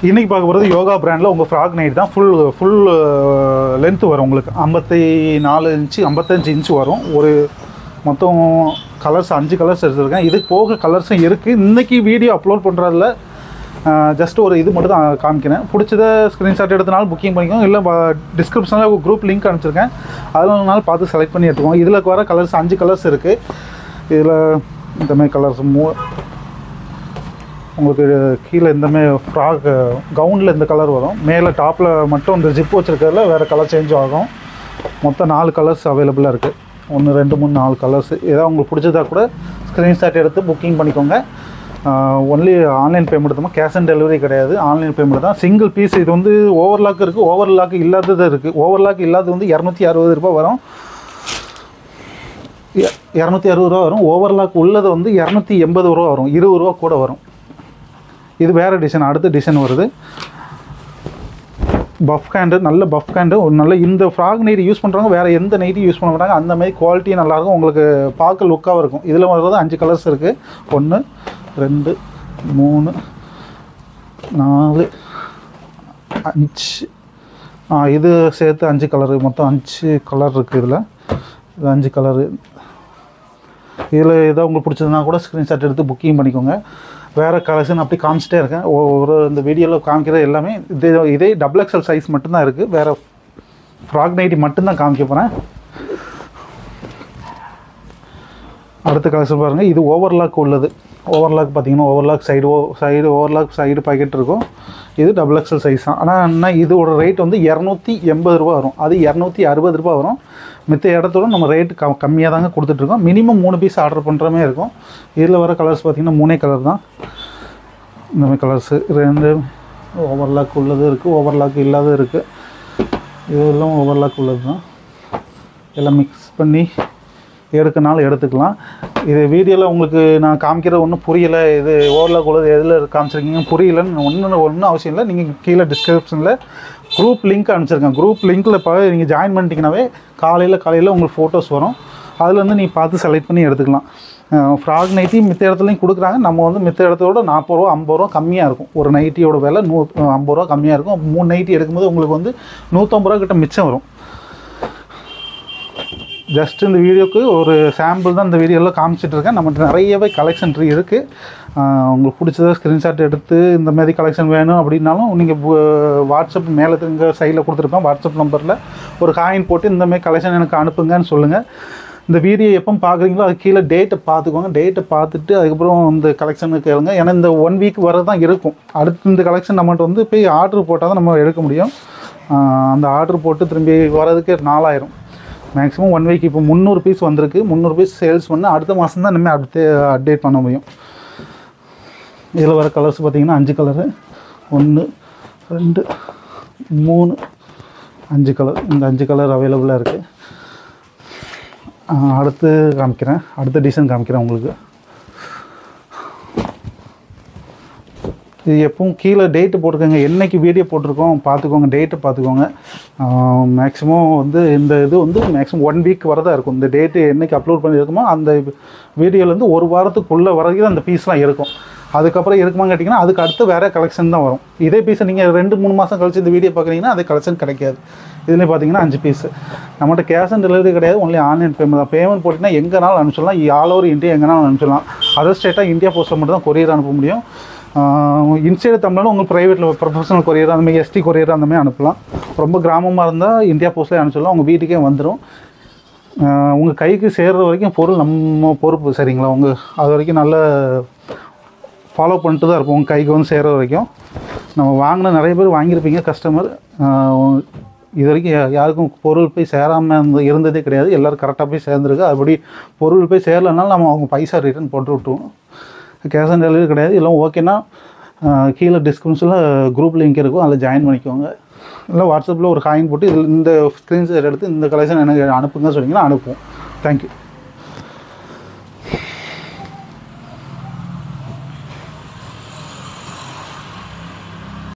இன்றைக்கி பார்க்க போகிறது யோகா பிராண்டில் உங்கள் ஃப்ராக் நைட் தான். ஃபுல் லென்த்து வரும் உங்களுக்கு. 54 இன்ச்சு 55 இன்ச்சு வரும். ஒரு மொத்தம் கலர்ஸ் 5 கலர்ஸ் எடுத்துருக்கேன். இதுக்கு போக கலர்ஸும் இருக்குது. இன்றைக்கி வீடியோ அப்லோட் பண்ணுறதில்ல, ஜஸ்ட் ஒரு இது மட்டும் தான் காமிக்கிறேன். பிடிச்சத ஸ்க்ரீன்ஷாட் எடுத்தனாலும் புக்கிங் பண்ணிக்கோங்க, இல்லை டிஸ்கிரிப்ஷனில் ஒரு குரூப் லிங்க் அனுப்பிச்சிருக்கேன், அதனால பார்த்து செலக்ட் பண்ணி எடுத்துக்கோங்க. இதில் வர கலர்ஸ் 5 கலர்ஸ் இருக்குது. இதில் இந்தமாதிரி கலர்ஸ் உங்களுக்கு கீழே இந்தமாதிரி ஃப்ராக் கவுனில் இந்த கலர் வரும். மேலே டாப்பில் மட்டும் இந்த ஜிப் வச்சுருக்கிறதுல வேறு கலர் சேஞ்ச் ஆகும். மொத்தம் 4 கலர்ஸ் அவைலபிளாக இருக்குது. 1 2 3 4 கலர்ஸ். ஏதாவது உங்களுக்கு பிடிச்சதா கூட ஸ்க்ரீன்ஷாட் எடுத்து புக்கிங் பண்ணிக்கோங்க. ஒன்லி ஆன்லைன் பேமெண்ட் தான், கேஷ் ஆன் டெலிவரி கிடையாது, ஆன்லைன் பேமெண்ட் தான். Single piece. இது வந்து ஓவர்லாக் இருக்குது, ஓவர்லாக் இல்லாதது இருக்குது. ஓவர்லாக் இல்லாதது வந்து 260 ரூபா வரும், 260 ரூபா வரும். ஓவர்லாக் உள்ளது வந்து 280 ரூபா வரும், 20 ரூபா கூட வரும். இது வேறு டிசைன். அடுத்த டிசைன் வருது. பஃப் ஹேண்டு, நல்ல பஃப் ஹேண்டு, ஒரு நல்ல இந்த ஃப்ராக் நைட்டி யூஸ் பண்ணுறவங்க வேறு எந்த நைட்டி யூஸ் பண்ண மாட்டாங்க. அந்த மாதிரி குவாலிட்டி நல்லாயிருக்கும், உங்களுக்கு பார்க்க லுக்காகவும் இருக்கும். இதில் வர்றது 5 கலர்ஸ் இருக்குது. 1 2 3 4 5 இது சேர்த்து 5 கலரு. மொத்தம் 5 கலர் இருக்குது. இதில் இது 5 கலரு. இதில் ஏதோ உங்களுக்கு பிடிச்சதுனா கூட ஸ்க்ரீன்ஷாட் எடுத்து புக்கிங் பண்ணிக்கோங்க. வேறு கலெக்ஷன் அப்படி காமிச்சிட்டே இருக்கேன். இந்த வீடியோவில் காமிக்கிறது எல்லாமே இதே XXL சைஸ் மட்டும்தான் இருக்குது. வேறு ஃப்ராக் நைட்டி மட்டும்தான் காமிக்க போகிறேன். அடுத்த கலெக்ஷன் பாருங்கள். இது ஓவர்லாக் உள்ளது. ஓவர்லாக் பார்த்தீங்கன்னா overlock side overlock side packet இருக்கும். இது XXL சைஸ் தான். ஆனால் இதோட ரேட் வந்து 280 ரூபா வரும். அது 260 ரூபா வரும். மித்த இடத்தோட நம்ம ரேட்டு கம்மியாக தாங்க கொடுத்துட்ருக்கோம். மினிமம் 3 பீஸ் ஆர்டர் பண்ணுறமே இருக்கும். இதில் வர கலர்ஸ் பார்த்திங்கன்னா 3 கலர் தான். இந்தமாதிரி கலர்ஸு 2 ஓவர்லாக் உள்ளது இருக்குது, ஓவர்லாக் இல்லாத இருக்குது. இதெல்லாம் ஓவர்லாக் உள்ளது தான். எல்லாம் மிக்ஸ் பண்ணி எடுக்கனாலும் எடுத்துக்கலாம். இது வீடியோவில் உங்களுக்கு நான் காமிக்கிறது ஒன்றும் புரியலை, இது ஓவர்லாக் உள்ளது எதில் காமிச்சிருக்கீங்க புரியலன்னு ஒன்றும் அவசியம் இல்லை. நீங்கள் கீழே டிஸ்கிரிப்ஷனில் குரூப் லிங்க் அனுப்பிச்சிருக்கேன். குரூப் லிங்க்கில் நீங்கள் ஜாயின் பண்ணிட்டீங்கன்னாவே காலையில் உங்களுக்கு ஃபோட்டோஸ் வரும். அதில் வந்து நீங்கள் பார்த்து செலக்ட் பண்ணி எடுத்துக்கலாம். ஃப்ராக் நைட்டி மித்த இடத்துலையும் கொடுக்குறாங்க. நம்ம வந்து மித்த இடத்தோட 40 ரூபா 50 ரூபா கம்மியாக இருக்கும். ஒரு நைட்டியோட விலை 50 ரூபா கம்மியாக இருக்கும். 3 நைட்டி எடுக்கும்போது உங்களுக்கு வந்து 150 ரூபா கிட்ட மிச்சம் வரும். ஜஸ்ட் இந்த வீடியோக்கு ஒரு சாம்பிள் தான் இந்த வீடியோவில் காமிச்சிட்ருக்கேன். நம்மகிட்ட நிறையவே கலெக்ஷன் இருக்குது. உங்களுக்கு பிடிச்சதை ஸ்க்ரீன்ஷாட் எடுத்து இந்த மாதிரி கலெக்ஷன் வேணும் அப்படின்னாலும் நீங்கள் வாட்ஸ்அப் மேலே இங்கே சைடில் கொடுத்துருப்பேன். வாட்ஸ்அப் நம்பரில் ஒரு காயின் போட்டு இந்தமாதிரி கலெக்ஷன் எனக்கு அனுப்புங்கன்னு சொல்லுங்கள். இந்த வீடியோ எப்போ பார்க்குறீங்களோ அது கீழே டேட்டை பார்த்துக்கோங்க. டேட்டை பார்த்துட்டு அதுக்கப்புறம் இந்த கலெக்ஷனுக்கு கேளுங்க. ஏன்னா இந்த 1 வீக் வர தான் இருக்கும். அடுத்து இந்த கலெக்ஷன் நம்மகிட்ட வந்து போய் ஆர்டர் போட்டால் தான் நம்ம எடுக்க முடியும். அந்த ஆர்டர் போட்டு திரும்பி வரதுக்கு 4 ஆயிரும் மேக்ஸிமம் 1 வீக். இப்போ 300 பீஸ் வந்திருக்கு. 300 பீஸ் சேல்ஸ் பண்ணால் அடுத்த மாதம் தான் இனிமேல் அப்டேட் பண்ண முடியும். இதில் வர கலர்ஸ் பார்த்திங்கன்னா 5 கலரு. 1 2 3 5 கலர். இந்த 5 கலர் அவைலபிளாக இருக்குது. அடுத்து காமிக்கிறேன். அடுத்த டிசைன் காமிக்கிறேன் உங்களுக்கு. இது எப்பவும் கீழே டேட்டு போட்டுக்கோங்க, என்றைக்கு வீடியோ போட்டிருக்கோம் பார்த்துக்கோங்க, டேட்டை பார்த்துக்கோங்க. மேக்ஸிமம் வந்து இந்த இது வந்து மேக்ஸிமம் 1 வீக் வரதான் இருக்கும். இந்த டேட்டு என்றைக்கு அப்லோட் பண்ணியிருக்கோமோ அந்த வீடியோலேருந்து 1 வாரத்துக்குள்ளே வரைக்கும் அந்த பீஸ்லாம் இருக்கும். அதுக்கப்புறம் இருக்குமான்னு கேட்டிங்கன்னா அதுக்கு அடுத்து வேறு கலெக்ஷன் தான் வரும். இதே பீஸை நீங்கள் 2-3 மாதம் கழிச்சு இந்த வீடியோ பார்க்குறீங்கன்னா அதே கலெக்ஷன் கிடைக்காது. இதுலேயும் பார்த்தீங்கன்னா 5 பீஸு. நம்மகிட்ட கேஷ் ஆன் டெலிவரி கிடையாது, ஒன்லி ஆன்லைன் பேமெண்ட் தான். பேமெண்ட் போட்டிங்கன்னா எங்கேனாலும் அனுப்பிச்சிடலாம். ஆல் ஓவர் இந்தியா எங்கேனாலும் அனுப்பிச்சிடலாம். அதர் ஸ்டேட்டாக இந்தியா போஸ்ட்டில் மட்டும் தான் கொரியர் அனுப்ப முடியும். இன்சைடு தமிழ்நாடு உங்களுக்கு ப்ரைவேட்டில் ப்ரொஃபஷனல் கொரியர் அந்தமாதிரி ST கொரியர் அந்தமாதிரி அனுப்பலாம். ரொம்ப கிராமமாக இருந்தால் இந்தியா போஸ்ட்லேயே அனுப்பிச்சிடலாம். உங்கள் வீட்டுக்கே வந்துடும். உங்கள் கைக்கு சேர்கிற வரைக்கும் பொருள் நம்ம பொறுப்பு, சரிங்களா? அது வரைக்கும் நல்ல ஃபாலோ பண்ணிட்டு தான் இருப்போம். உங்கள் கைக்கு வந்து சேர்கிற வரைக்கும். நம்ம வாங்கின நிறைய பேர் வாங்கியிருப்பீங்க கஸ்டமர். இது வரைக்கும் யாருக்கும் பொருள் போய் சேராமல் இருந்ததே கிடையாது. எல்லோரும் கரெக்டாக போய் சேர்ந்துருக்கு. அப்படி பொருள் போய் சேரலைனாலும் நம்ம அவங்க பைசா ரிட்டர்ன் போட்டு விட்டுருவோம். கேஷ் ஆன் டெலிவரி கிடையாது. எல்லாம் ஓகேனா கீழே டிஸ்கிரிப்ஷனில் குரூப் லிங்க் இருக்கும், அதில் ஜாயின் பண்ணிக்கோங்க. இல்லை வாட்ஸ்அப்பில் ஒரு காயின் போட்டு இதில் இந்த ஸ்க்ரீன்ஷாட் எடுத்து இந்த கலெக்ஷன் எனக்கு அனுப்புங்க சொன்னீங்கன்னா அனுப்புவோம். தேங்க்யூ.